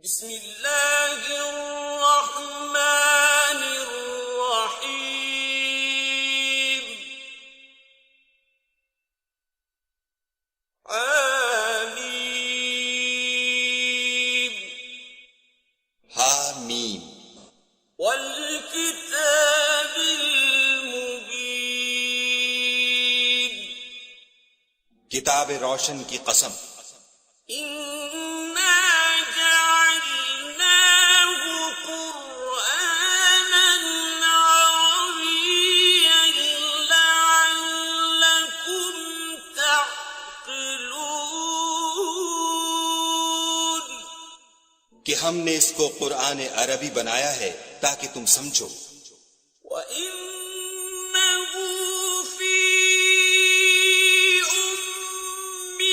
بسم اللہ الرحمن الرحیم آمین حامیم والکتاب المبین کتاب روشن کی قسم، کہ ہم نے اس کو قرآن عربی بنایا ہے تاکہ تم سمجھو۔ وَإِنَّهُ فِي أُمِّ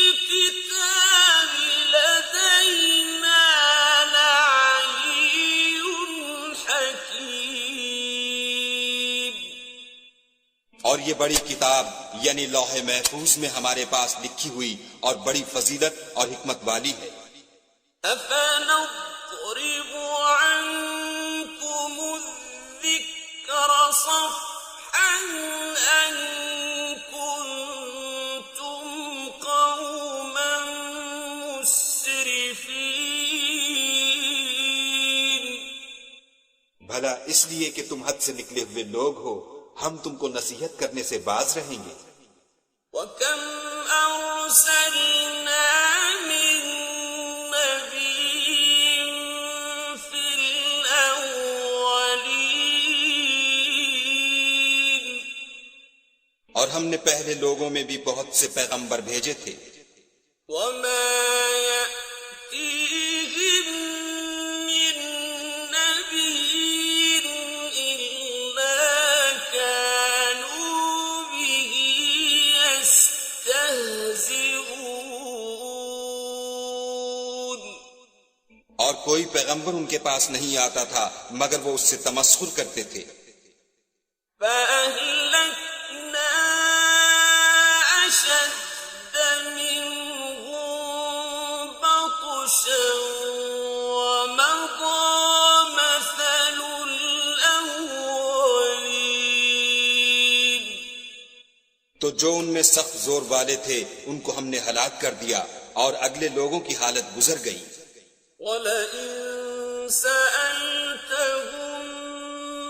الْكِتَابِ لَدَيْنَا لَعَلِيٌّ حَكِيمٌ۔ اور یہ بڑی کتاب یعنی لوح محفوظ میں ہمارے پاس لکھی ہوئی اور بڑی فضیلت اور حکمت والی ہے۔ أَفَنَضْرِبُ عَنكُمُ الذِّكْرَ صَفْحًا أَن كُنتُمْ قَوْمًا مُسْرِفِينَ۔ بھلا اس لیے کہ تم حد سے نکلے ہوئے لوگ ہو، ہم تم کو نصیحت کرنے سے باز رہیں گے۔ وَكَمْ أَرْسَلْنَا مِن نَّبِيٍّ فِي الْأَوَّلِينَ۔ اور ہم نے پہلے لوگوں میں بھی بہت سے پیغمبر بھیجے تھے، وَمَا يَأْتِيهِم مِّن نَّبِيٍّ إِلَّا كَانُوا بِهِ يَسْتَهْزِئُونَ۔ اور کوئی پیغمبر ان کے پاس نہیں آتا تھا مگر وہ اس سے تمسخر کرتے تھے۔ فَأَهْلَكْنَا أَشَدَّ مِنْهُم بَطْشًا وَمَضَىٰ مَثَلُ الْأَوَّلِينَ۔ تو جو ان میں سخت زور والے تھے ان کو ہم نے ہلاک کر دیا اور اگلے لوگوں کی حالت گزر گئی۔ وَلَئِن سَأَلْتَهُم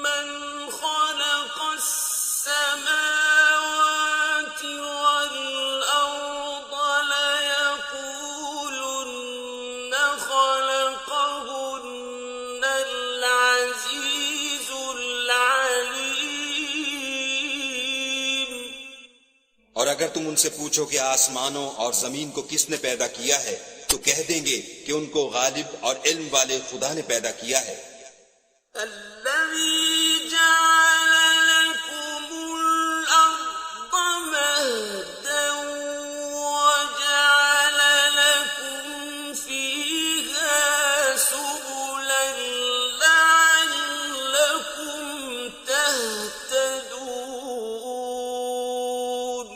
مَّنْ خَلَقَ السَّمَاوَاتِ وَالْأَرْضَ لَيَقُولُنَّ خَلَقَهُنَّ الْعَزِيزُ الْعَلِيمُ۔ اور اگر تم ان سے پوچھو کہ آسمانوں اور زمین کو کس نے پیدا کیا ہے تو کہہ دیں گے کہ ان کو غالب اور علم والے خدا نے پیدا کیا ہے۔ الَّذِي جَعَلَ لَكُمُ الْأَرْضَ مَهْدًا وَجَعَلَ لَكُمْ فِيهَا سُبُلًا لَعَلَّكُمْ تَهْتَدُونَ۔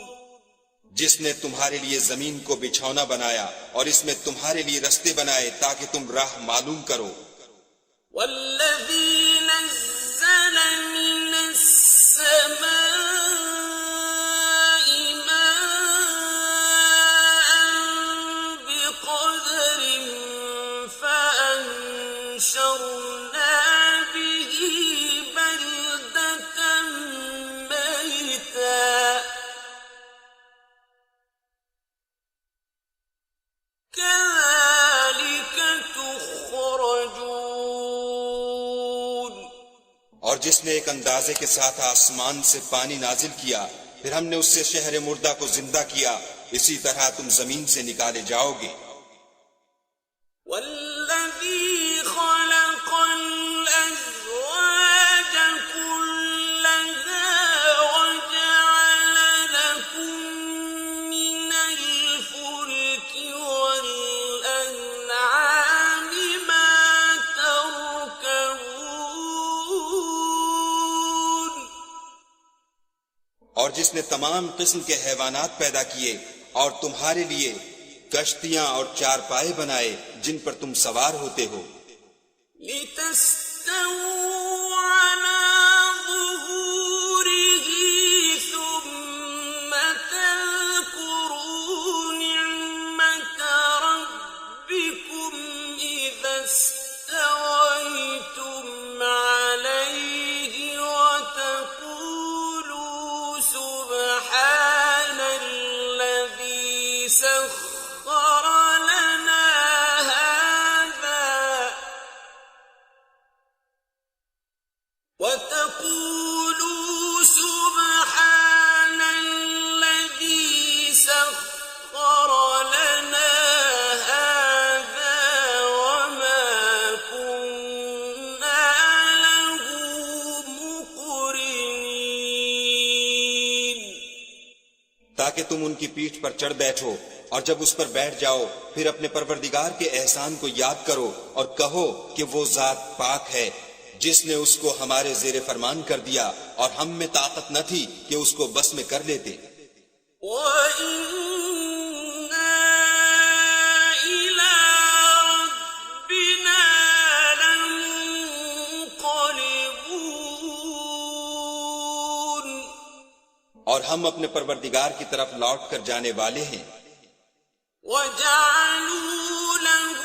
جس نے تمہارے لیے زمین کو بچھونا بنایا اور اس میں تمہارے لیے رستے بنائے تاکہ تم راہ معلوم کرو۔ وَالَّذِي نَزَّلَ مِنَ السَّمَاءِ مَاءً بِقَدَرٍ فَأَنشَرْنَا بِهِ بَلْدَةً مَّيْتًا كَذَلِكَ تُخْرَجُونَ۔ اور جس نے ایک اندازے کے ساتھ آسمان سے پانی نازل کیا پھر ہم نے اس سے شہر مردہ کو زندہ کیا، اسی طرح تم زمین سے نکالے جاؤ گے۔ وَالَّذِي خَلَقَ الْأَزْوَاجَ كُلَّهَا وَجَعَلَ لَكُم مِّنَ الْفُلْكِ وَالْأَنْعَامِ مَا تَرْكَبُونَ۔ اور جس نے تمام قسم کے حیوانات پیدا کیے اور تمہارے لیے کشتیاں اور چارپائے بنائے جن پر تم سوار ہوتے ہو، لتستووا على ظهوره ثم تذكروا نعمة ربكم إذا استويتم عليه وتقولوا سبحان الذي سخر لنا هذا وتقولوا سبحان الذي سخر لنا هذا وما كنا له مقرنين، تاکہ تم ان کی پیٹھ پر چڑھ بیٹھو، اور جب اس پر بیٹھ جاؤ پھر اپنے پروردگار کے احسان کو یاد کرو اور کہو کہ وہ ذات پاک ہے جس نے اس کو ہمارے زیر فرمان کر دیا اور ہم میں طاقت نہ تھی کہ اس کو بس میں کر لیتے۔ وَإِنَّا إِلَىٰ رَبِّنَا لَمُنقَلِبُونَ، اور ہم اپنے پروردگار کی طرف لوٹ کر جانے والے ہیں۔ وَجَعَلُوا لَهُ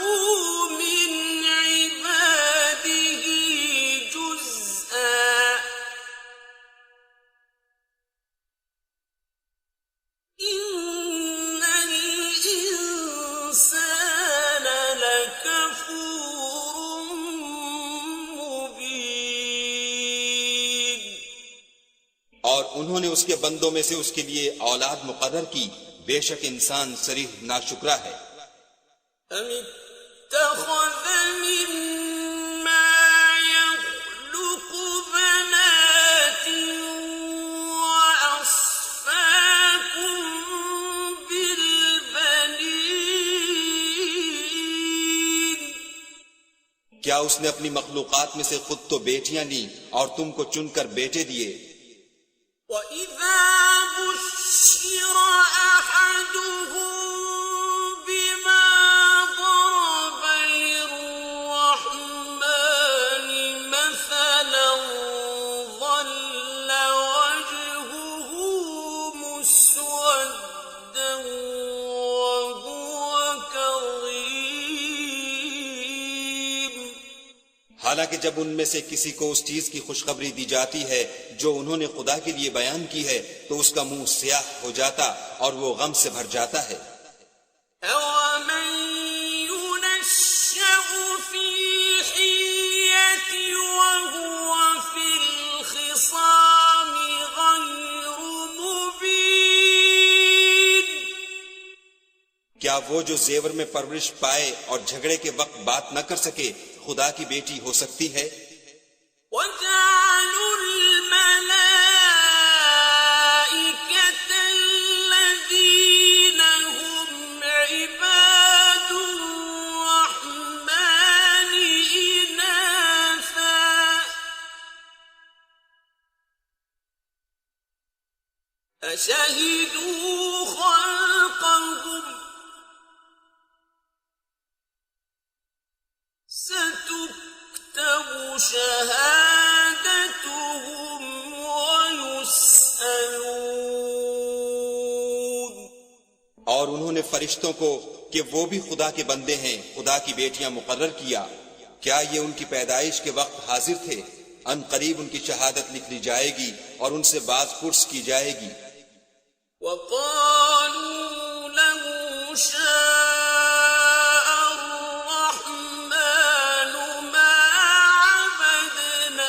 مِنْ عِبَادِهِ جُزْءًا إِنَّ الْإِنسَانَ لَكَفُورٌ مُبِينٌ، اور انہوں نے اس کے بندوں میں سے اس کے لیے اولاد مقرر کی، بے شک انسان صریح ناشکرا ہے۔ أَمِ اتَّخَذَ مِمَّا يَخْلُقُ بَنَاتٍ وَأَصْفَاكُم بِالْبَنِينَ، کیا اس نے اپنی مخلوقات میں سے خود تو بیٹیاں لیں اور تم کو چن کر بیٹے دیے؟ وَإِذَا بُشِّرَ أَحَدُهُم بِمَا ضَرَبَ لِلرَّحْمَٰنِ مَثَلًا ظَلَّ وَجْهُهُ مُسْوَدًّا وَهُوَ كَظِيمٌ، حالانکہ جب ان میں سے کسی کو اس چیز کی خوشخبری دی جاتی ہے جو انہوں نے خدا کے لیے بیان کی ہے تو اس کا منہ سیاہ ہو جاتا اور وہ غم سے بھر جاتا ہے۔ أَوَمَن يُنَشَّأُ فِي الْحِلْيَةِ وَهُوَ فِي الْخِصَامِ غَيْرُ مُبِينٍ، کیا وہ جو زیور میں پرورش پائے اور جھگڑے کے وقت بات نہ کر سکے خدا کی بیٹی ہو سکتی ہے؟ وَجَعَلُوا الْمَلَائِكَةَ الَّذِينَ هُمْ عِبَادُ الرَّحْمَٰنِ إِنَاثًا أَشَهِدُوا خَلْقَهُمْ ۚ سَتُكْتَبُ شَهَادَتُهُمْ وَيُسْأَلُونَ، اور انہوں نے فرشتوں کو کہ وہ بھی خدا کے بندے ہیں خدا کی بیٹیاں مقرر کیا، کیا یہ ان کی پیدائش کے وقت حاضر تھے؟ ان قریب ان کی شہادت لکھ لی جائے گی اور ان سے باز پرس کی جائے گی۔ وَقَالُوا لَوْ شَاءَ الرَّحْمَٰنُ مَا عَبَدْنَاهُمْ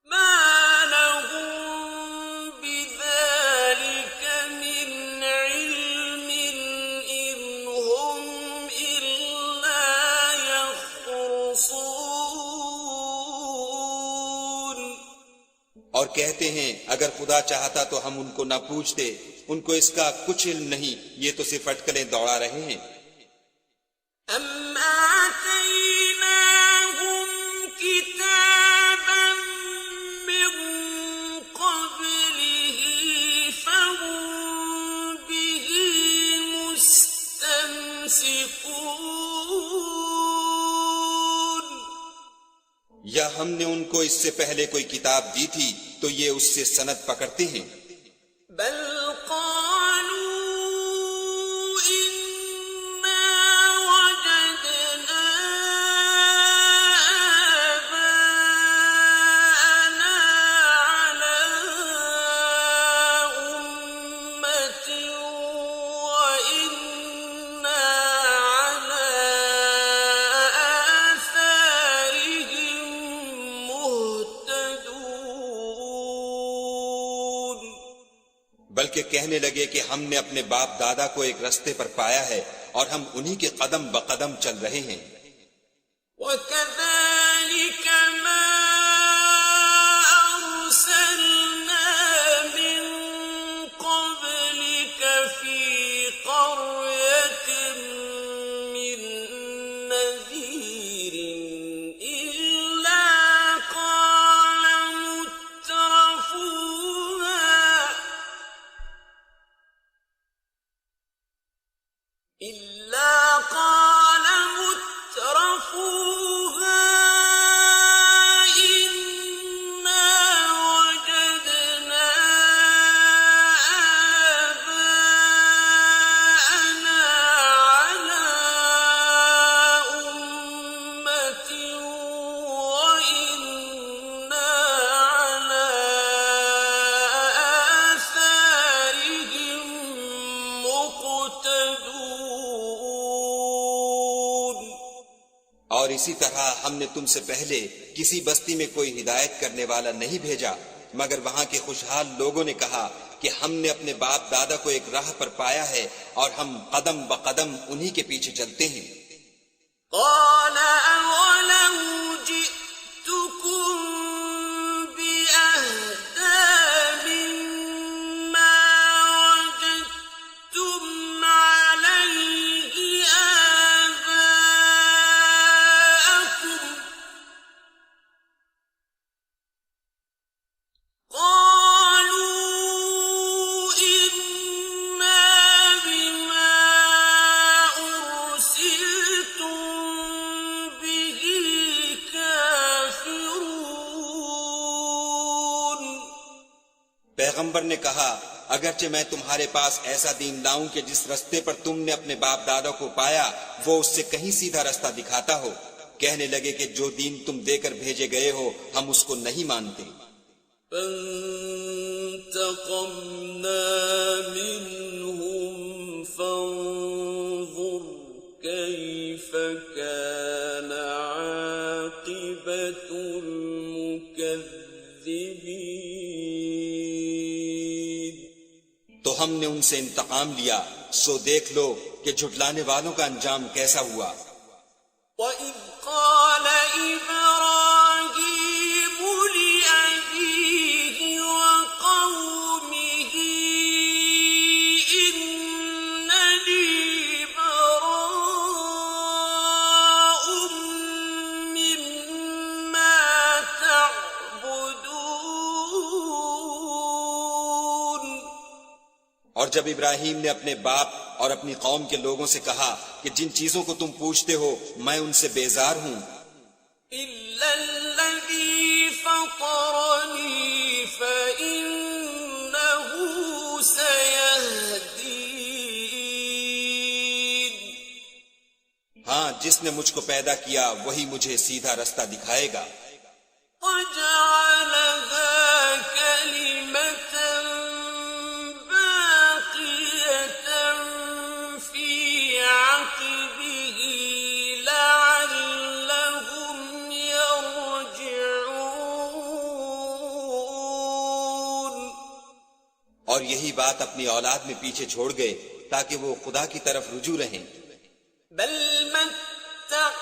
مَا لَهُم بِذَٰلِكَ مِنْ عِلْمٍ إِنْ هُمْ إِلَّا يَخْرُصُونَ، اور کہتے ہیں اگر خدا چاہتا تو ہم ان کو نہ پوچھتے، ان کو اس کا کچھ علم نہیں، یہ تو صرف اٹکلیں دوڑا رہے ہیں۔ أَمْ آتَيْنَاهُمْ كِتَابًا مِّن قَبْلِهِ يمسكون یا ہم نے ان کو اس سے پہلے کوئی کتاب دی تھی تو یہ اس سے سند پکڑتے ہیں؟ بل قالوا إنا وجدنا آباءنا على أمة وإنا على آثارهم مهتدون بلکہ کہنے لگے کہ ہم نے اپنے باپ دادا کو ایک رستے پر پایا ہے اور ہم انہی کے قدم بقدم چل رہے ہیں۔ وَكَذَلِكَ مَا أَرْسَلْنَا مِن قَبْلِكَ فِي قَرْيَةٍ مِّن نَّذِيرٍ إِلَّا قَالَ مترفوها إنا وجدنا آباءنا على أمة وإنا على آثارهم مقتدون اور اسی طرح ہم نے تم سے پہلے کسی بستی میں کوئی ہدایت کرنے والا نہیں بھیجا مگر وہاں کے خوشحال لوگوں نے کہا کہ ہم نے اپنے باپ دادا کو ایک راہ پر پایا ہے اور ہم قدم بقدم انہی کے پیچھے چلتے ہیں۔ قال أولو جئتكم بأهدى مما وجدتم عليه آباءكم قالوا إنا بما أرسلتم به كافرون پیغمبر نے کہا اگرچہ میں تمہارے پاس ایسا دین لاؤں کہ جس رستے پر تم نے اپنے باپ دادا کو پایا وہ اس سے کہیں سیدھا رستہ دکھاتا ہو، کہنے لگے کہ جو دین تم دے کر بھیجے گئے ہو ہم اس کو نہیں مانتے۔ فانتقمنا منهم فانظر كيف كان عاقبة المكذبين تو ہم نے ان سے انتقام لیا، سو دیکھ لو کہ جھٹلانے والوں کا انجام کیسا ہوا۔ وَإِذْ قَالَ إِبْرَاهِيمُ لِأَبِيهِ وَقَوْمِهِ إِنَّنِي بَرَاءٌ مِّمَّا تَعْبُدُونَ اور جب ابراہیم نے اپنے باپ اور اپنی قوم کے لوگوں سے کہا کہ جن چیزوں کو تم پوچھتے ہو میں ان سے بیزار ہوں، إِلَّا الَّذِي فَطَرَنِي فَإِنَّهُ سَيَهْدِينِ ہاں جس نے مجھ کو پیدا کیا وہی مجھے سیدھا رستہ دکھائے گا۔ وَجَعَلَهَا كَلِمَةً بَاقِيَةً فِي عَقِبِهِ لَعَلَّهُمْ يَرْجِعُونَ اور یہی بات اپنی اولاد میں پیچھے چھوڑ گئے تاکہ وہ خدا کی طرف رجوع رہیں۔ بل متعت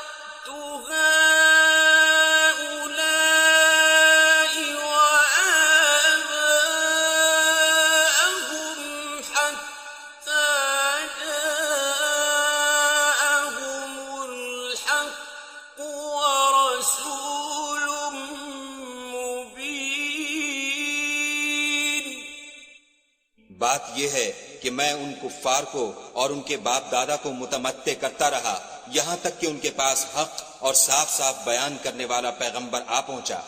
هؤلاء وآباءهم حتى جاءهم الحق ورسول مبين بات یہ ہے کہ میں ان کفار کو اور ان کے باپ دادا کو متمتع کرتا رہا یہاں تک کہ ان کے پاس حق اور صاف صاف بیان کرنے والا پیغمبر آ پہنچا۔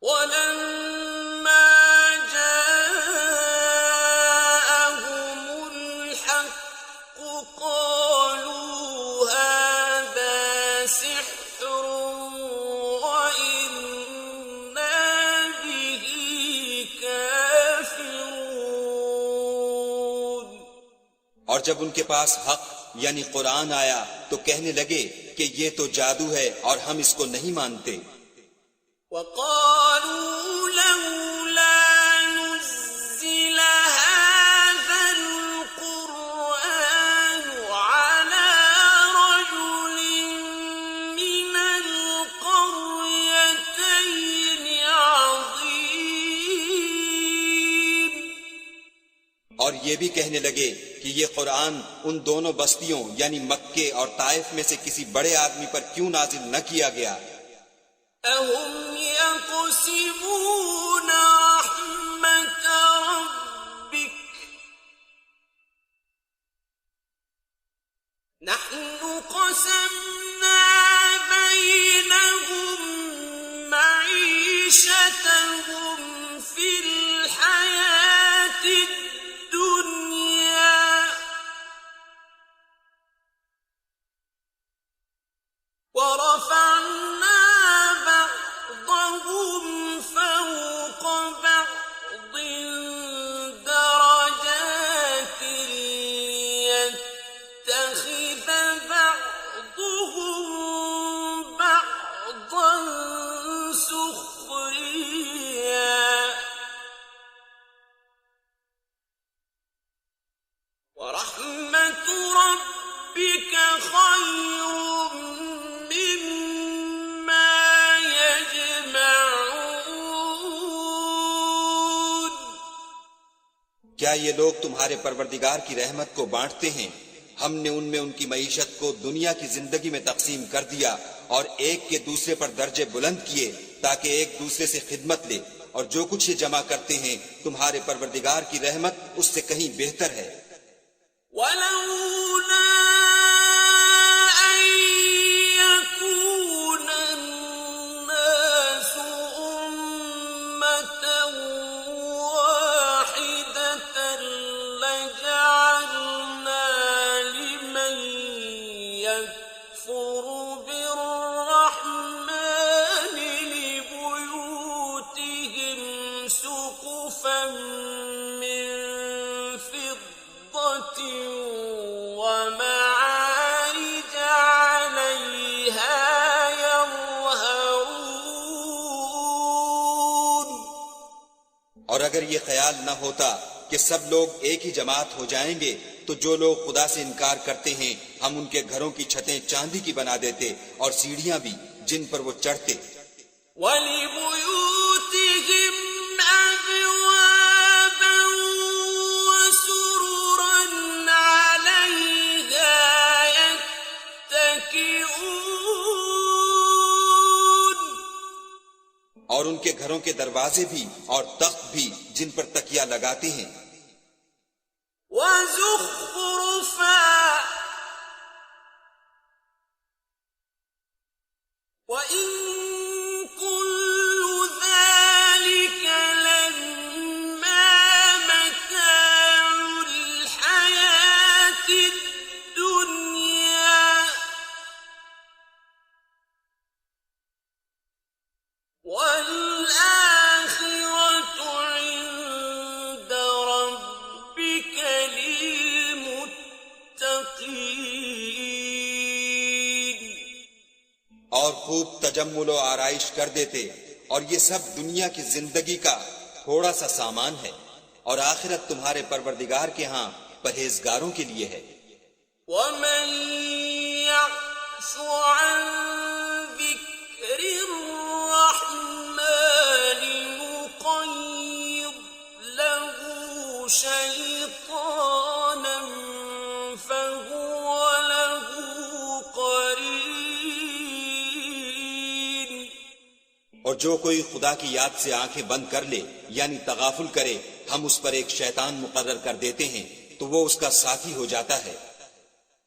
وَلَمَّا جَاءَهُمُ الْحَقُّ قَالُوا هَذَا سِحْرٌ وَإِنَّا بِهِ كَافِرُونَ۔ اور جب ان کے پاس حق یعنی قرآن آیا تو کہنے لگے کہ یہ تو جادو ہے اور ہم اس کو نہیں مانتے۔ وَقَالُوا لَوْلَا نُزِّلَ هَذَا الْقُرْآنُ عَلَى رَجُلٍ مِّنَ الْقَرْيَتَيْنِ عَظِيمٍ۔ اور یہ بھی کہنے لگے کہ یہ قرآن ان دونوں بستیوں یعنی مکے اور طائف میں سے کسی بڑے آدمی پر کیوں نازل نہ کیا گیا؟ أَهُمْ يَقْسِمُونَ رَحْمَةَ رَبِّكَ نَحْنُ قَسَمْنَا بَيْنَهُمْ مَعِيشَتَهُمْ فِي الْحَيَاةِ الدُّنْيَا وَرَفَعْنَا بعضهم فوق بعض درجات ليتخذ بعضهم بعضا سخريا ورحمة ربك خير کیا یہ لوگ تمہارے پروردگار کی رحمت کو بانٹتے ہیں؟ ہم نے ان میں ان کی معیشت کو دنیا کی زندگی میں تقسیم کر دیا اور ایک کے دوسرے پر درجے بلند کیے تاکہ ایک دوسرے سے خدمت لے، اور جو کچھ یہ جمع کرتے ہیں تمہارے پروردگار کی رحمت اس سے کہیں بہتر ہے۔ وَلَوْلَا أَن يَكُونَ النَّاسُ أُمَّةً وَاحِدَةً لَجَعَلْنَا لِمَن يَكْفُرُ بِالرَّحْمَٰنِ لِبُيُوتِهِمْ سُقُفًا مِّن فِضَّةٍ وَمَعَارِجَ عَلَيْهَا يَظْهَرُونَ۔ اور اگر یہ خیال نہ ہوتا کہ سب لوگ ایک ہی جماعت ہو جائیں گے تو جو لوگ خدا سے انکار کرتے ہیں ہم ان کے گھروں کی چھتیں چاندی کی بنا دیتے اور سیڑھیاں بھی جن پر وہ چڑھتے۔ وَلِبُيُوتِهِمْ أَبْوَابًا وَسُرُرًا عَلَيْهَا يَتَّكِئُونَ۔ اور ان کے گھروں کے دروازے بھی اور تخت بھی جن پر تکیہ لگاتے ہیں۔ وَزُخْرُفًا وَإِن كُلُّ ذَلِكَ لَمَّا مَتَاعُ الْحَيَاةِ الدُّنْيَا وَالْآخِرَةُ عِندَ رَبِّكَ لِلْمُتَّقِينَ۔ اور خوب تجمل و آرائش کر دیتے، اور یہ سب دنیا کی زندگی کا تھوڑا سا سامان ہے، اور آخرت تمہارے پروردگار کے ہاں پرہیزگاروں کے لیے ہے۔ وَمَن يَعْشُ عَن ذِكْرِ الرَّحْمَٰنِ نُقَيِّضْ لَهُ شَيْطَانًا فَهُوَ لَهُ قَرِينٌ۔ اور جو کوئی خدا کی یاد سے آنکھیں بند کر لے یعنی تغافل کرے ہم اس پر ایک شیطان مقرر کر دیتے ہیں تو وہ اس کا ساتھی ہو جاتا ہے.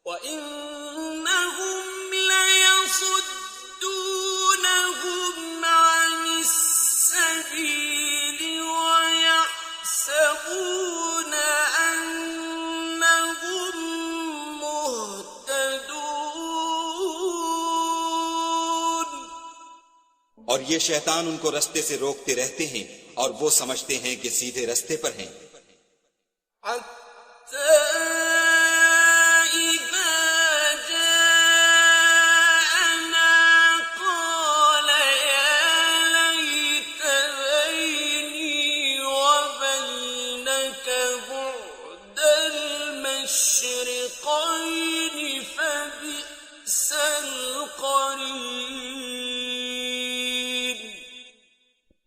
وَإِنَّهُمْ لَيَصُدُّونَهُمْ عَنِ السَّبِيلِ وَيَحْسَبُونَ أَنَّهُمْ مُهْتَدُونَ. اور یہ شیطان ان کو رستے سے روکتے رہتے ہیں اور وہ سمجھتے ہیں کہ سیدھے رستے پر ہیں. حَتَّى إِذَا جَاءَنَا قَالَ يَا لَيْتَ بَيْنِي وَبَيْنَكَ بُعْدَ الْمَشْرِقَيْنِ فَبِئْسَ الْقَرِينُ.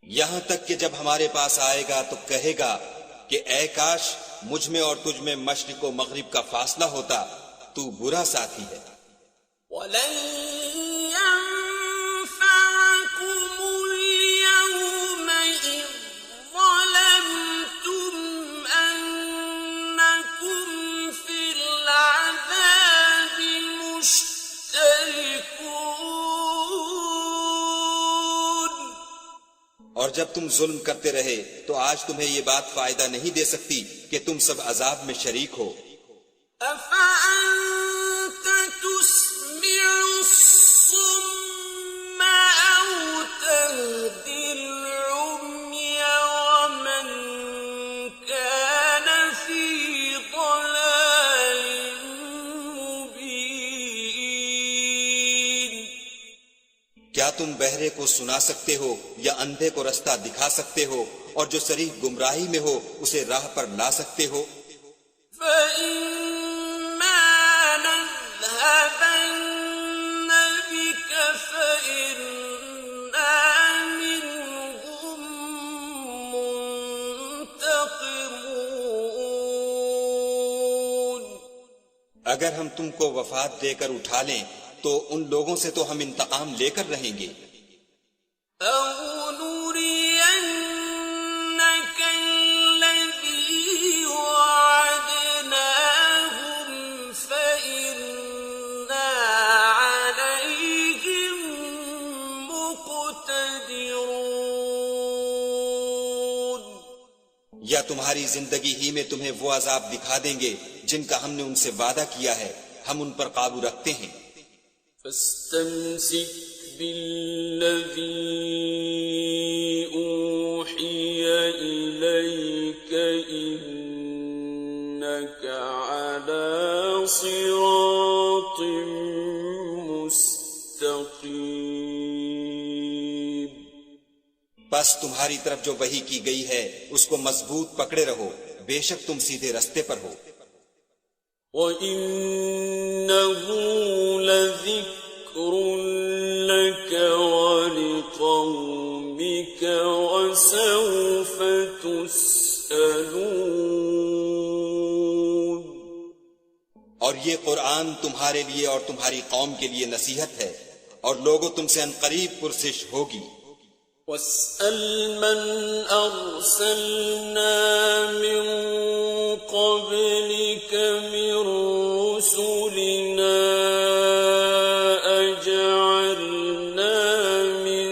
یہاں تک کہ جب ہمارے پاس آئے گا تو کہے گا کہ اے کاش مجھ میں اور تجھ میں مشرق و مغرب کا فاصلہ ہوتا، تو برا ساتھی ہے. وَلَن يَنفَعَكُمُ الْيَوْمَ إِذ ظَّلَمْتُمْ أَنَّكُمْ فِي الْعَذَابِ مُشْتَرِكُونَ. اور جب تم ظلم کرتے رہے تو آج تمہیں یہ بات فائدہ نہیں دے سکتی کہ تم سب عذاب میں شریک ہو. أَفَأَنتَ تُسْمِعُ الصُّمَّ أَوْ تَهْدِي الْعُمْيَ وَمَنْ كَانَ فِي ضَلَالٍ مُبِينٍ. کیا تم بہرے کو سنا سکتے ہو یا اندھے کو رستہ دکھا سکتے ہو اور جو صریح گمراہی میں ہو اسے راہ پر لا سکتے ہو؟ فَإِمَّا نَذْهَبَنَّ بِكَ فَإِنَّا مِنْهُمْ مُنْتَقِمُونَ. اگر ہم تم کو وفات دے کر اٹھا لیں تو ان لوگوں سے تو ہم انتقام لے کر رہیں گے. أَوْ نُرِيَنَّكَ الَّذِي وَعَدْنَاهُمْ فَإِنَّا عَلَيْهِمْ مُقْتَدِرُونَ. یا تمہاری زندگی ہی میں تمہیں وہ عذاب دکھا دیں گے جن کا ہم نے ان سے وعدہ کیا ہے، ہم ان پر قابو رکھتے ہیں. فاستمسك بالذي أوحي إليك إنك على صراط مستقيم. بس تمہاری طرف جو وحی کی گئی ہے اس کو مضبوط پکڑے رہو، بے شک تم سیدھے رستے پر ہو. وَإِنَّهُ لَذِكْرٌ لَكَ وَلِقَوْمِكَ وَسَوْفَ تُسْأَلُونَ. اور یہ قرآن تمہارے لیے اور تمہاری قوم کے لیے نصیحت ہے اور لوگوں تم سے عنقریب پرسش ہوگی. وَاسْأَلْ مَنْ أَرْسَلْنَا مِنْ قَبْلِكَ مِنْ رُسُلِنَا أَجَعَلْنَا مِنْ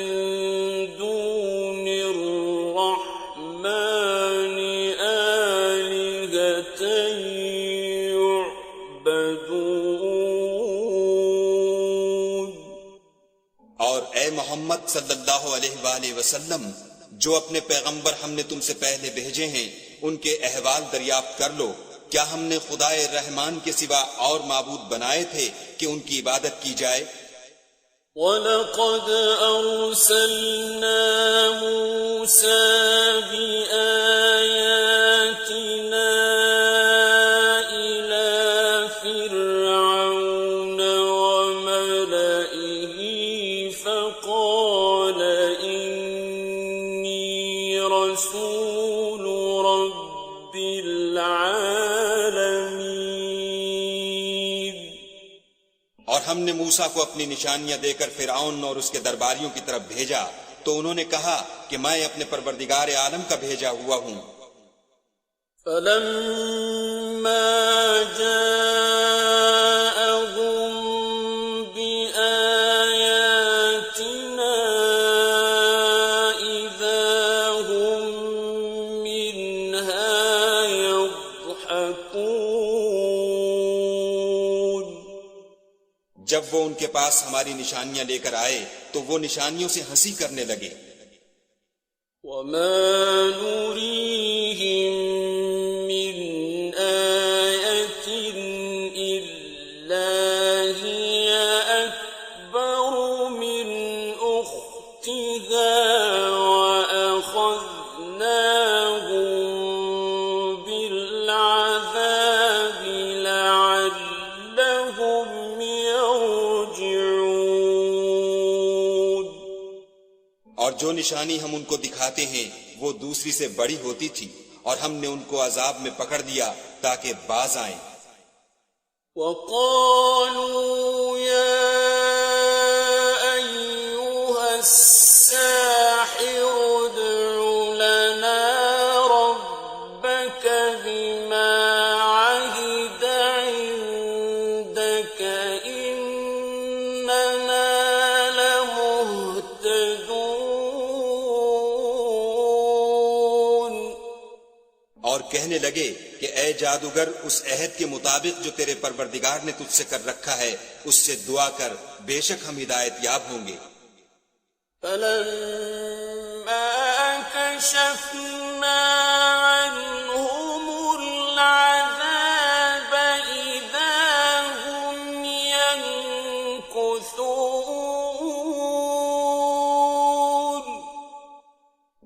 دُونِ الرَّحْمَنِ آلِهَةً يُعْبَدُونَ. اور اے محمد صلی اللہ علیہ وآلہ وسلم، جو اپنے پیغمبر ہم نے تم سے پہلے بھیجے ہیں ان کے احوال دریافت کر لو. کیا ہم نے خدائے رحمان کے سوا اور معبود بنائے تھے کہ ان کی عبادت کی جائے؟ وَلَقَدْ أَرْسَلْنَا مُوسَى بِآيَاتِنَا إِلَى فِرْعَوْنَ وَمَلَئِهِ فَقَالَ إِنِّي رَسُولُ رَبِّ الْعَالَمِينَ. اور ہم نے موسیٰ کو اپنی نشانیاں دے کر فرعون اور اس کے درباریوں کی طرف بھیجا تو انہوں نے کہا کہ میں اپنے پروردگار عالم کا بھیجا ہوا ہوں. فلما جاءهم بآياتنا إذا هم منها يضحكون. جب وہ ان کے پاس ہماری نشانیاں لے کر آئے تو وہ نشانیوں سے ہنسی کرنے لگے. وما نريهم من آية إلا هي أكبر من أختها وأخذناهم بالعذاب لعلهم يرجعون. اور جو نشانی ہم ان کو دکھاتے ہیں وہ دوسری سے بڑی ہوتی تھی اور ہم نے ان کو عذاب میں پکڑ دیا تاکہ باز آئیں. وقالوا يا أيها الساحر ادع لنا ربك بما عهد عندك إننا لمهتدون. اور کہنے لگے کہ اے جادوگر اس عہد کے مطابق جو تیرے پروردگار نے تجھ سے کر رکھا ہے اس سے دعا کر، بے شک ہم ہدایت یاب ہوں گے. فلما كشفنا عنهم العذاب إذا هم ينكثون.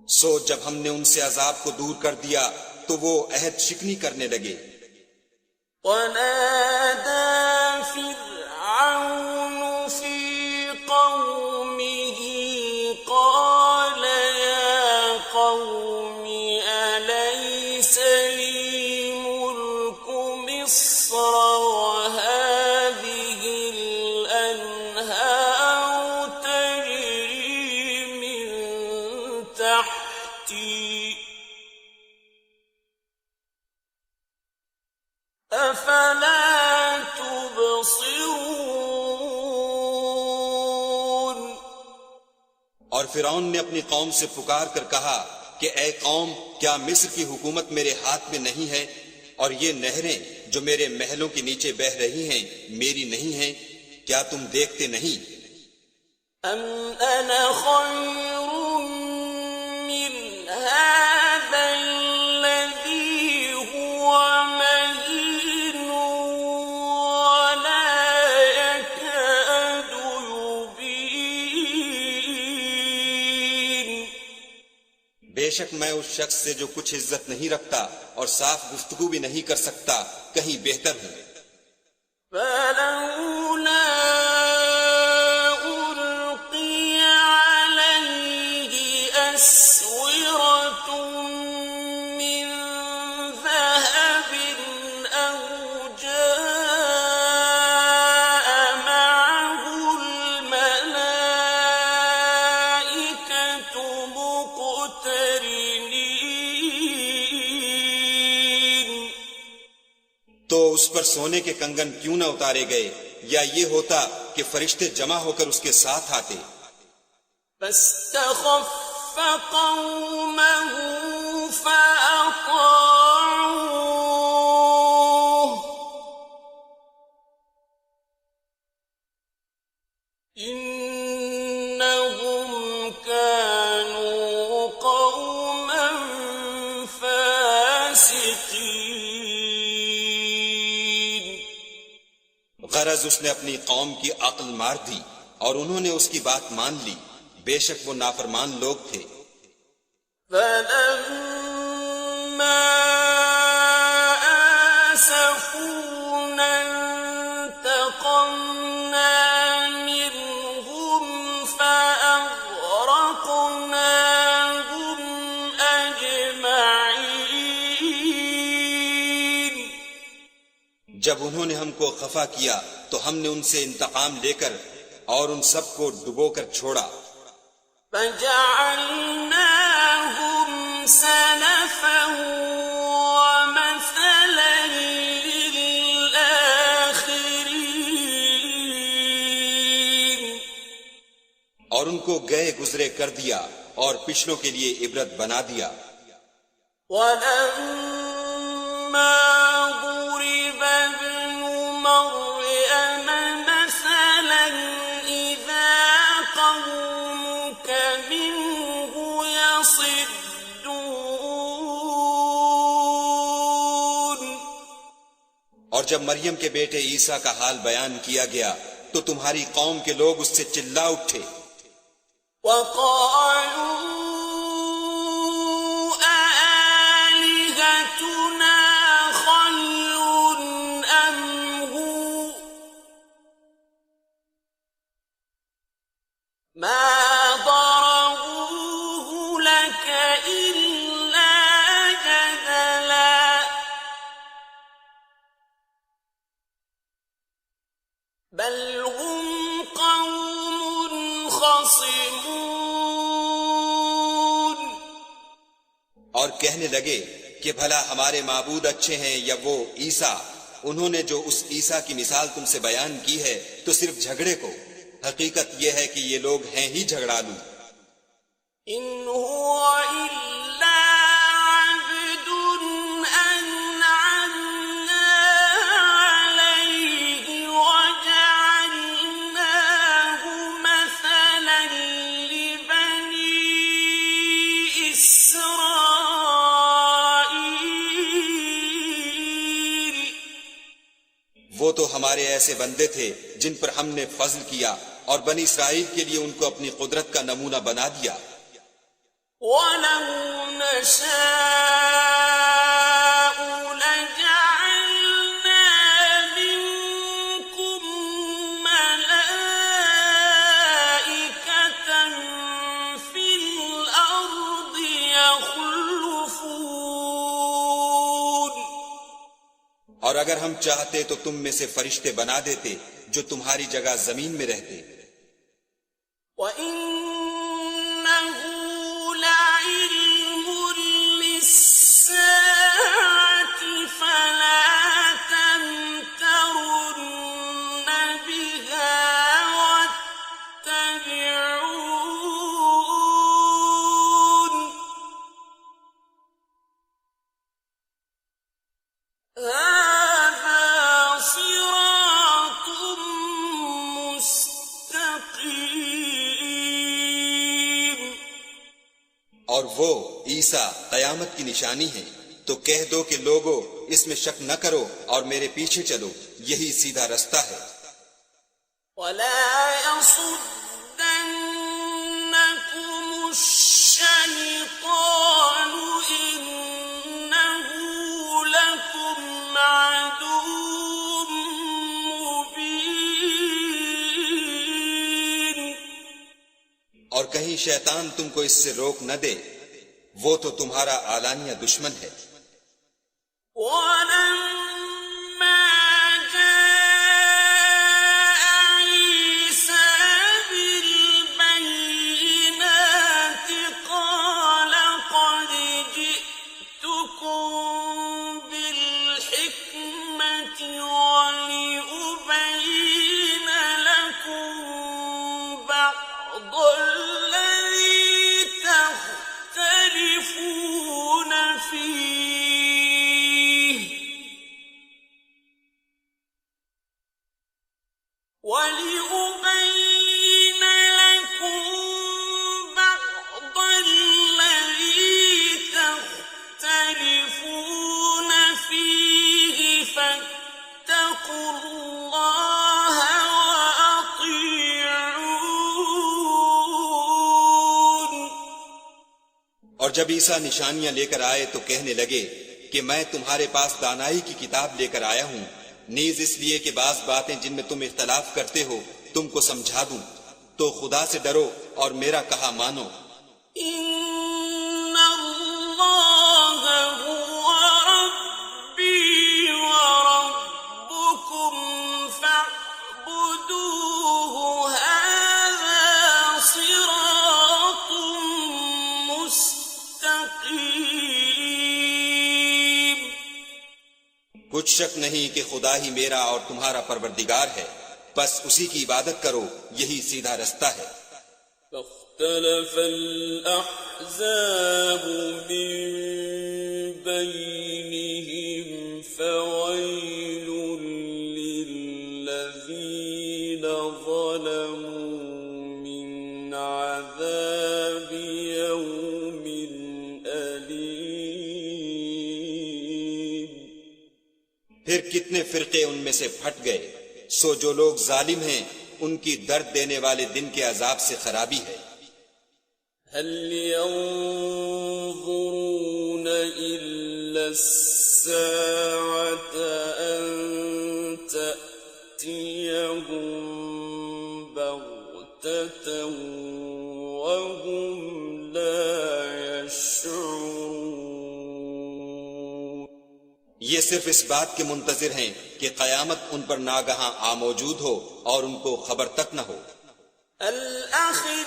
سو جب ہم نے ان سے عذاب کو دور کر دیا تو وہ عہد شکنی کرنے لگے. ونادى فرعون في قومه قال يا قوم أليس لي ملك مصر وهذه الأنهار تجري من تحتي أفلا تبصرون. اور فرعون نے اپنی قوم سے پکار کر کہا کہ اے قوم، کیا مصر کی حکومت میرے ہاتھ میں نہیں ہے اور یہ نہریں جو میرے محلوں کے نیچے بہہ رہی ہیں میری نہیں ہیں؟ کیا تم دیکھتے نہیں؟ أم أنا خير من هذا الذي هو مهين ولا يكاد يبين. بے شک میں اس شخص سے جو کچھ عزت نہیں رکھتا اور صاف گفتگو بھی نہیں کر سکتا کہیں بہتر ہوں. فلولا ألقي عليه أسورة من ذهب أو جاء معه الملائكة مقترنين. تو اس پر سونے کے کنگن کیوں نہ اتارے گئے، یا یہ ہوتا کہ فرشتے جمع ہو کر اس کے ساتھ آتے. فاستخف قومه فأطاعوه إنهم كانوا قوما فاسقين. غرض اس نے اپنی قوم کی عقل مار دی اور انہوں نے اس کی بات مان لی، بے شک وہ نافرمان لوگ تھے. فلما آسفونا انتقمنا منهم فأغرقناهم أجمعين. جب انہوں نے ہم کو خفا کیا تو ہم نے ان سے انتقام لے کر اور ان سب کو ڈبو کر چھوڑا. فجعلناهم سلفا ومثلا ان کو گئے گزرے کر دیا اور پچھلوں کے لیے عبرت بنا دیا. وَلَمَّا ضُرِبَ ابْنُ مَرْيَمَ مَثَلًا إِذَا قَوْمُكَ مِنْهُ يَصِدُّونَ. اور جب مریم کے بیٹے عیسیٰ کا حال بیان کیا گیا تو تمہاری قوم کے لوگ اس سے چلا اٹھے. وَقَالُوا أَآلِهَتُنَا خَيْرٌ أَمْ هُوَ مَا ضَرَبُوهُ لَكَ إِلَّا جَدَلًا بَلْ هُمْ قَوْمٌ خَصِمُونَ. اور کہنے لگے کہ بھلا ہمارے معبود اچھے ہیں یا وہ عیسیٰ. انہوں نے جو اس عیسیٰ کی مثال تم سے بیان کی ہے تو صرف جھگڑے کو. حقیقت یہ ہے کہ یہ لوگ ہیں ہی جھگڑالو. إِنْ هُوَ إِلَّا عَبْدٌ أَنْعَمْنَا عَلَيْهِ وَجَعَلْنَاهُ مَثَلًا لِبَنِي إِسْرَائِيلَ. وہ تو ہمارے ایسے بندے تھے جن پر ہم نے فضل کیا اور بنی اسرائیل کے لیے ان کو اپنی قدرت کا نمونہ بنا دیا. وَلَوْ نَشَاءُ لَجَعَلْنَا مِنكُم مَّلَائِكَةً فِي الْأَرْضِ يَخْلُفُونَ. اور اگر ہم چاہتے تو تم میں سے فرشتے بنا دیتے جو تمہاری جگہ زمین میں رہتے. وَإِنَّهُ لَعِلْمٌ لِّلسَّاعَةِ فَلَا تَمْتَرُنَّ بِهَا وَاتَّبِعُونِ. هَٰذَا صِرَاطٌ مُّسْتَقِيمٌ. اور وہ عیسیٰ قیامت کی نشانی ہے تو کہہ دو کہ لوگو اس میں شک نہ کرو اور میرے پیچھے چلو، یہی سیدھا رستہ ہے. وَلَا يَصُدَّنَّكُمُ الشَّيْطَانُ إِنَّهُ لَكُمْ عَدُوٌّ مُّبِينٌ. اور کہیں شیطان تم کو اس سے روک نہ دے، وہ تو تمہارا اعلانیہ دشمن ہے. وَلَمَّا جَاءَ عِيسَىٰ بِالْبَيِّنَاتِ قَالَ قَدْ جِئْتُكُم بِالْحِكْمَةِ وَلِأُبَيِّنَ لَكُم بَعْضَ الَّذِي تَخْتَلِفُونَ فِيهِ وَلِأُبَيِّنَ لَكُم بَعْضَ الَّذِي تَخْتَلِفُونَ فِيهِ فَاتَّقُوا اللَّهَ وَأَطِيعُونِ. اور جب عیسیٰ نشانیاں لے کر آئے تو کہنے لگے کہ میں تمہارے پاس دانائی کی کتاب لے کر آیا ہوں، نیز اس لیے کہ بعض باتیں جن میں تم اختلاف کرتے ہو تم کو سمجھا دوں. تو خدا سے ڈرو اور میرا کہا مانو. إِنَّ اللَّهَ هُوَ رَبِّي وَرَبُّكُمْ فَاعْبُدُوهُ هَٰذَا صِرَاطٌ مُّسْتَقِيمٌ. کچھ شک نہیں کہ خدا ہی میرا اور تمہارا پروردگار ہے، بس اسی کی عبادت کرو، یہی سیدھا رستہ ہے. فاختلف الأحزاب من بينهم فويل للذين ظلموا من عذاب يوم أليم. پھر کتنے فرقے ان میں سے پھٹ گئے، سو جو لوگ ظالم ہیں ان کی درد دینے والے دن کے عذاب سے خرابی ہے. هل ينظرون إلا الساعة أن تأتيهم بغتة وهم لا يشعرون. یہ صرف اس بات کے منتظر ہیں کہ قیامت ان پر ناگہاں آ موجود ہو اور ان کو خبر تک نہ ہو. الأخلاء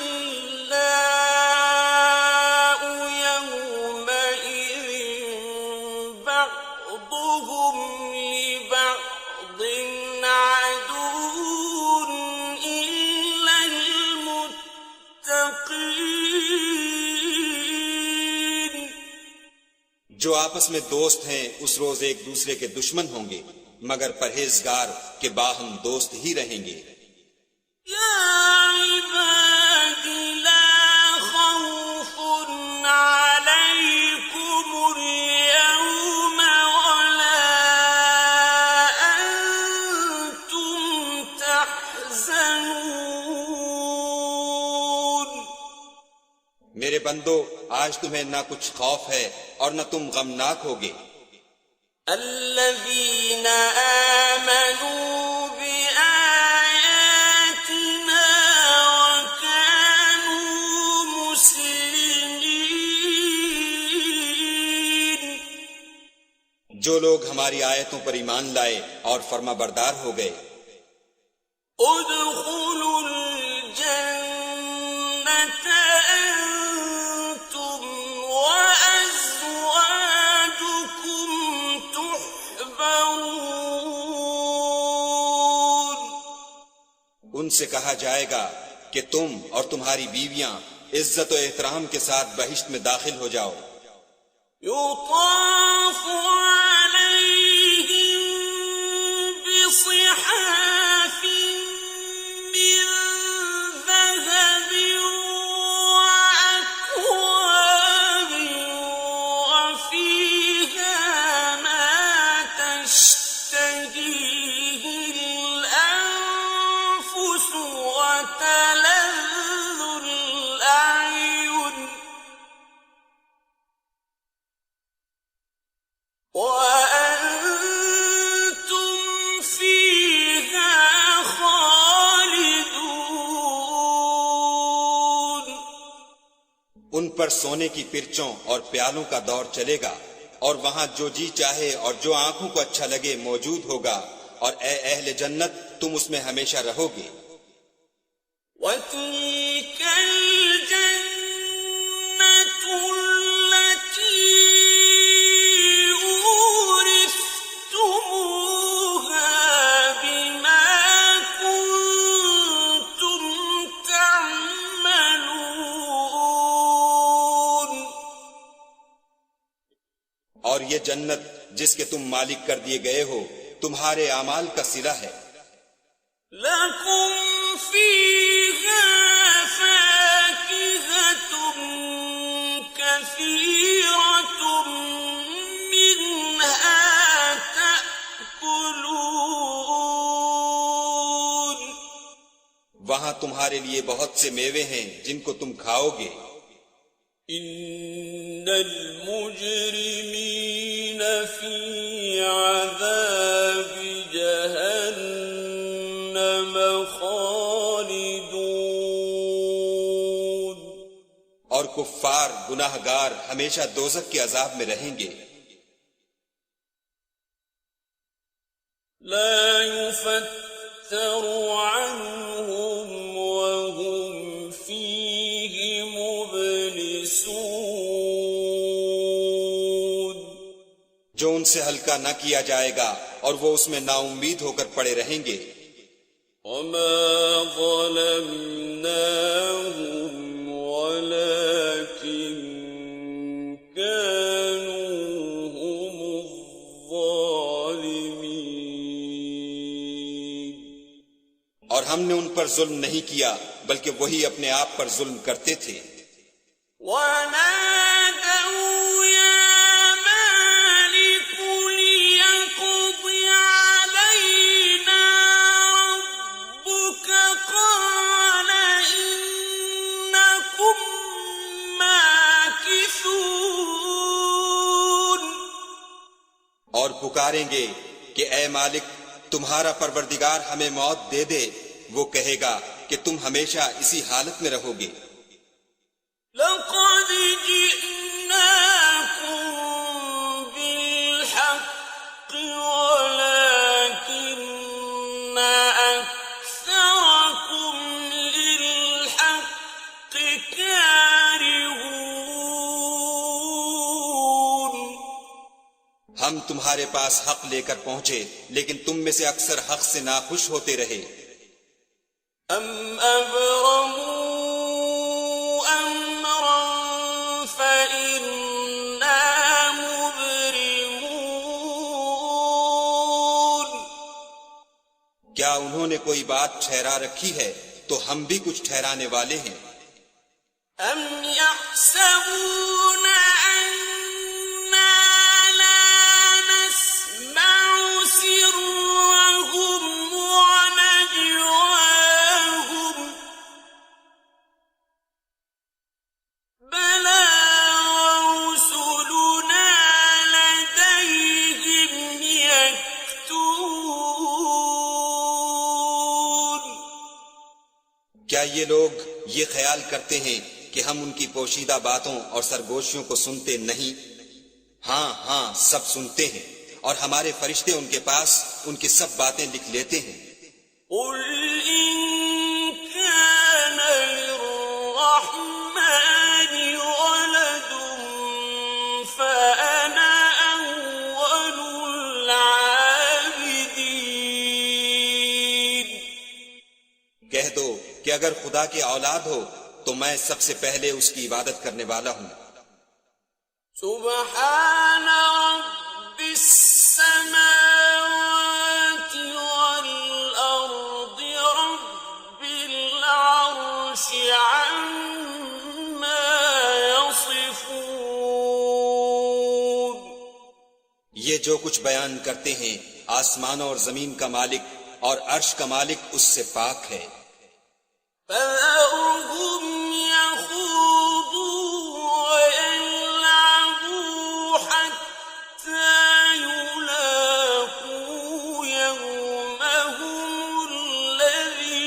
يومئذ بعضهم لبعض عدو إلا المتقين. جو آپس میں دوست ہیں اس روز ایک دوسرے کے دشمن ہوں گے مگر پرہیزگار کہ باہم دوست ہی رہیں گے. يا عباد لا خوف عليكم اليوم ولا أنتم تحزنون. میرے بندو آج تمہیں نہ کچھ خوف ہے اور نہ تم غمناک ہوگے. الذين آمنوا بآياتنا وكانوا مسلمين. جو لوگ ہماری آیتوں پر ایمان لائے اور فرما بردار ہو گئے. ادخلوا الجنة أنتم وأزواجكم تحبرون. ان سے کہا جائے گا کہ تم اور تمہاری بیویاں عزت و احترام کے ساتھ بہشت میں داخل ہو جاؤ. يطاف عليهم بصحاف من ذهب وأكواب وفيها ما تشتهيه الأنفس وتلذ الأعين وأنتم فيها خالدون. ان پر سونے کی پرچوں اور پیالوں کا دور چلے گا اور وہاں جو جی چاہے اور جو آنکھوں کو اچھا لگے موجود ہوگا اور اے اہل جنت تم اس میں ہمیشہ رہو گے. وَتِلْكَ الْجَنَّةُ الَّتِي أُورِثْتُمُوهَا بِمَا كُنتُمْ تَعْمَلُونَ. اور یہ جنت جس کے تم مالک کر دیے گئے ہو تمہارے اعمال کا صلہ ہے. لَكُمْ فِيهَا فَاكِهَةٌ كَثِيرَةٌ مِّنْهَا تَأْكُلُونَ. وہاں تمہارے لیے بہت سے میوے ہیں جن کو تم کھاؤ گے. إِنَّ الْمُجْرِمِينَ فِي عَذَابِ جَهَنَّمَ خَالِدُونَ. اور کفار گناہ گار ہمیشہ دوزخ کے عذاب میں رہیں گے. لا يفتر عنهم وهم فيه مبلسون. جو ان سے ہلکا نہ کیا جائے گا اور وہ اس میں نا امید ہو کر پڑے رہیں گے. وما ظلمناهم اور ہم نے ان پر ظلم نہیں کیا بلکہ وہی اپنے آپ پر ظلم کرتے تھے۔ وَنَادَوْا يَا مَالِكُ لِيَقْضِ عَلَيْنَا رَبُّكَ قَالَ إِنَّكُمْ مَاكِثُونَ۔ اور پکاریں گے کہ اے مالک تمہارا پروردگار ہمیں موت دے دے، وہ کہے گا کہ تم ہمیشہ اسی حالت میں رہو گے۔ لَقَدْ جِئْنَاكُمْ بِالْحَقِّ وَلَكِنَّ أَكْثَرَكُمْ لِلْحَقِّ كَارِهُونَ۔ ہم تمہارے پاس حق لے کر پہنچے لیکن تم میں سے اکثر حق سے ناخوش ہوتے رہے۔ أَمْ أَبْرَمُوا أَمْرًا فَإِنَّا مُبْرِمُونَ۔ کیا انہوں نے کوئی بات ٹھہرا رکھی ہے تو ہم بھی کچھ ٹھہرانے والے ہیں۔ أَمْ يَحْسَبُونَ أَنَّا لَا نَسْمَعُ سِرَّهُمْ وَنَجْوَاهُمْ بَلَىٰ وَرُسُلُنَا لَدَيْهِمْ يَكْتُبُونَ۔ کیا یہ لوگ یہ خیال کرتے ہیں کہ ہم ان کی پوشیدہ باتوں اور سرگوشیوں کو سنتے نہیں؟ ہاں ہاں سب سنتے ہیں، اور ہمارے فرشتے ان کے پاس ان کی سب باتیں لکھ لیتے ہیں۔ قُلْ إِن كَانَ لِلرَّحْمَٰنِ وَلَدٌ فَأَنَا أَوَّلُ الْعَابِدِينَ۔ کہہ دو کہ اگر خدا کی اولاد ہو تو میں سب سے پہلے اس کی عبادت کرنے والا ہوں۔ سبحان رب السماوات والأرض رب العرش عما يصفون۔ یہ جو کچھ بیان کرتے ہیں آسمانوں اور زمین کا مالک اور عرش کا مالک اس سے پاک ہے۔ فَذَرْهُمْ يَخُوضُوا وَيَلْعَبُوا حَتَّىٰ يُلَاقُوا يَوْمَهُمُ الَّذِي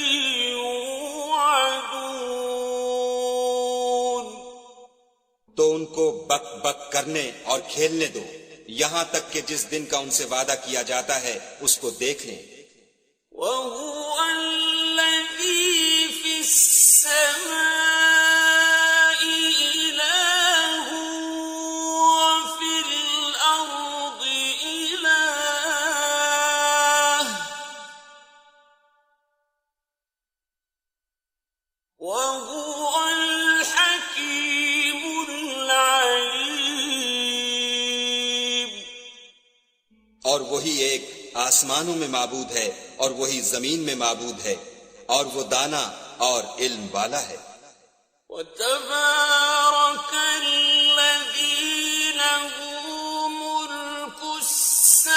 يُوعَدُونَ۔ تو ان کو بک بک کرنے اور کھیلنے دو یہاں تک کہ جس دن کا ان سے وعدہ کیا جاتا ہے اس کو دیکھ لیں۔ وَهُوَ الَّذِي فِي السَّمَاءِ إِلَٰهٌ وَفِي الْأَرْضِ إِلَٰهٌ وَهُوَ الْحَكِيمُ الْعَلِيمُ۔ اور وہی ایک آسمانوں میں معبود ہے اور وہی زمین میں معبود ہے، اور وہ دانا اور علم والا ہے۔ وَتَبَارَكَ الَّذِي لَهُ مُلْكُ السَّمَاوَاتِ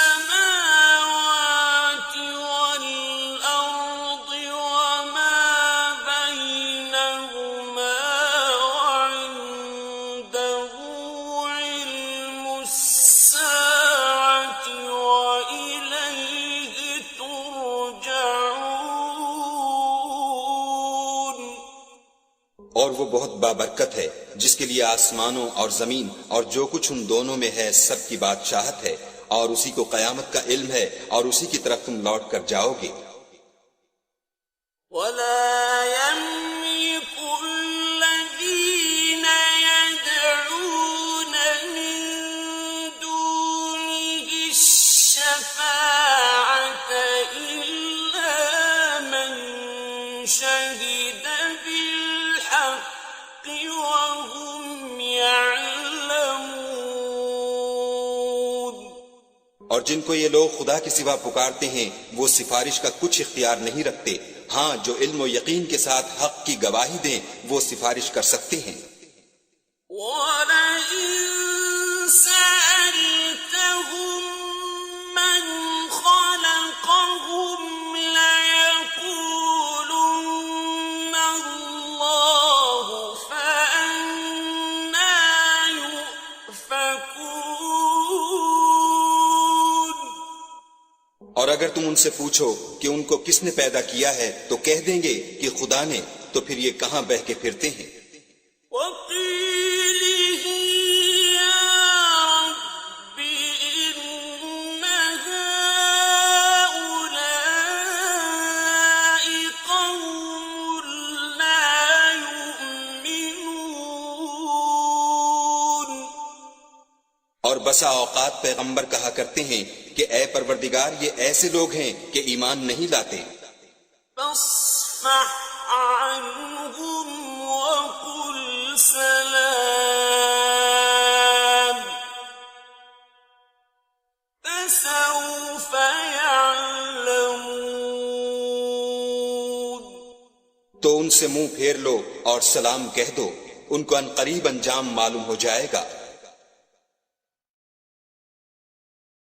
وَالْأَرْضِ وَمَا بَيْنَهُمَا وَعِندَهُ عِلْمُ السَّاعَةِ وَإِلَيْهِ تُرْجَعُونَ۔ اور وہ بہت بابرکت ہے جس کے لیے آسمانوں اور زمین اور جو کچھ ان دونوں میں ہے سب کی بادشاہت ہے، اور اسی کو قیامت کا علم ہے اور اسی کی طرف تم لوٹ کر جاؤ گے۔ وَلَا يَمْلِكُ الَّذِينَ يَدْعُونَ مِن دُونِهِ الشَّفَاعَةَ إِلَّا مَن شَهِدَ بِالْحَقِّ وَهُمْ يَعْلَمُونَ۔ اور جن کو یہ لوگ خدا کے سوا پکارتے ہیں وہ سفارش کا کچھ اختیار نہیں رکھتے ہاں جو علم و یقین کے ساتھ حق کی گواہی دیں وہ سفارش کر سکتے ہیں۔ وَلَئِن سَأَلْتَهُم مَّنْ خَلَقَهُمْ لَيَقُولُنَّ اللَّهُ فَأَنَّىٰ يُؤْفَكُونَ۔ اور اگر تم ان سے پوچھو کہ ان کو کس نے پیدا کیا ہے تو کہہ دیں گے کہ خدا نے، تو پھر یہ کہاں بہہ کے پھرتے ہیں۔ وَقِيلِهِ يَا رَبِّ إِنَّ هَٰؤُلَاءِ قَوْمٌ لَّا يُؤْمِنُونَ۔ اور بسا اوقات پیغمبر کہا کرتے ہیں کہ اے پروردگار یہ ایسے لوگ ہیں کہ ایمان نہیں لاتے، فاصفح عنهم وقل سلام فسوف يعلمون۔ تو ان سے منہ پھیر لو اور سلام کہہ دو، ان کو عنقریب انجام معلوم ہو جائے گا۔